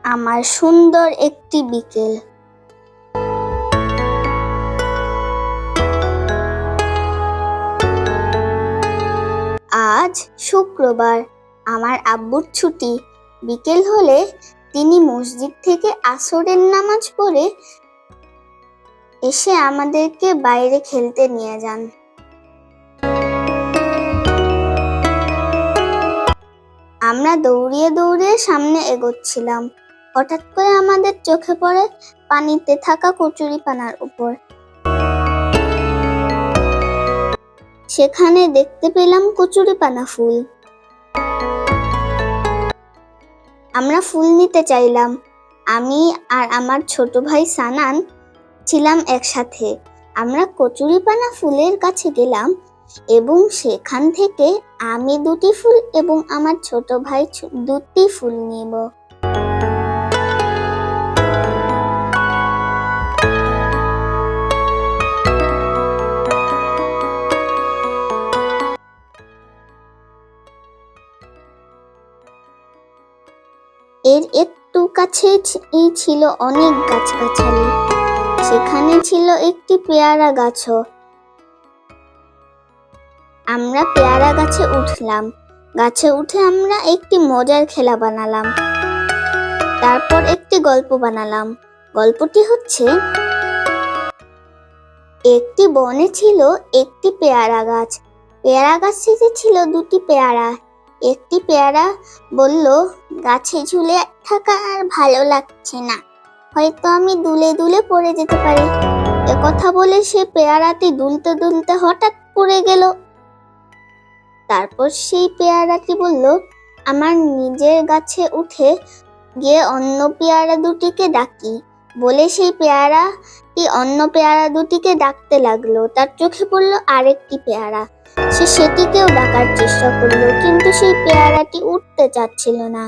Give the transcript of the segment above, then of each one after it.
আমার সুন্দর একটি বিকেল। আজ শুক্রবার, আমার আব্বুর ছুটি। বিকেল হলে তিনি মসজিদ থেকে আসরের নামাজ পড়ে এসে আমাদেরকে বাইরে খেলতে নিয়ে যান। আমরা দৌড়িয়ে দৌড়িয়ে সামনে এগোচ্ছিলাম। হঠাৎ করে আমাদের চোখে পড়ে পানিতে থাকা কচুরিপানার উপর। সেখানে দেখতে পেলাম কচুরিপানা ফুল। আমরা ফুল নিতে চাইলাম। আমি আর আমার ছোট ভাই সানান ছিলাম একসাথে। আমরা কচুরিপানা ফুলের কাছে গেলাম এবং সেখান থেকে আমি 2টি ফুল এবং আমার ছোট ভাই 2টি ফুল নিব। এর একটু কাছেই ছিল অনেক গাছগাছালি। সেখানে ছিল একটি পেয়ারা গাছও। আমরা পেয়ারা গাছে উঠলাম। গাছে উঠে আমরা একটি মজার খেলা বানালাম। তারপর একটি গল্প বানালাম। গল্পটি হচ্ছে, একটি বনে ছিল একটি পেয়ারা গাছ। পেয়ারা গাছটিতে ছিল 2টি পেয়ারা। একটি পেয়ারা বলল, গাছে ঝুলে থাকা আর ভালো লাগছে না, হয়তো আমি দুলে দুলে পড়ে যেতে পারি। একথা বলে সে পেয়ারাটি দুলতে দুলতে হঠাৎ পড়ে গেল। তারপর সেই পেয়ারাটি বলল, আমার নিজের গাছে উঠে গিয়ে অন্য পেয়ারা 2টিকে ডাকি। বলে সেই পেয়ারাটি অন্য পেয়ারা 2টিকে ডাকতে লাগলো। তার চোখে পড়লো আরেকটি পেয়ারা। সে সেটিকেও ডাকার চেষ্টা করলো, কিন্তু সেই পেয়ারাটি উঠতে চাচ্ছিল না।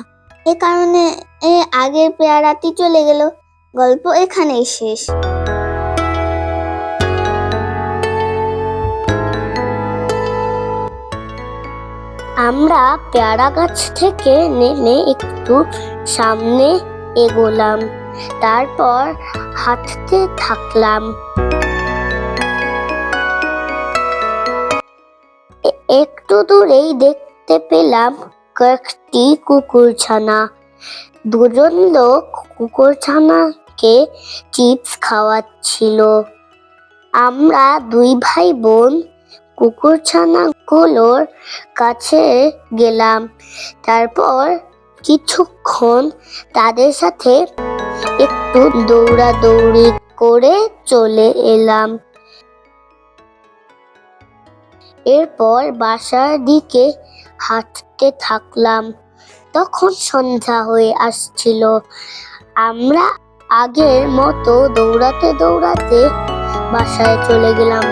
এ কারণে আগের পেয়ারাটি চলে গেল। গল্প এখানেই শেষ। আমরা পেয়ারা গাছ থেকে নেমে একটু সামনে এগোলাম। তারপর হাঁটতে থাকলাম। একটু দূরেই দেখতে পেলাম কয়েকটি কুকুরছানা। 2জন লোক কুকুরছানাকে চিপস খাওয়াচ্ছিল। আমরা 2 ভাই বোন কুকুরছানাগুলোর কাছে গেলাম। তারপর কিছুক্ষণ তাদের সাথে একটু দৌড়াদৌড়ি করে চলে এলাম। এরপর বাসার দিকে হাঁটতে থাকলাম। তখন সন্ধ্যা হয়ে আসছিল। আমরা আগের মতো দৌড়াতে দৌড়াতে বাসায় চলে গেলাম।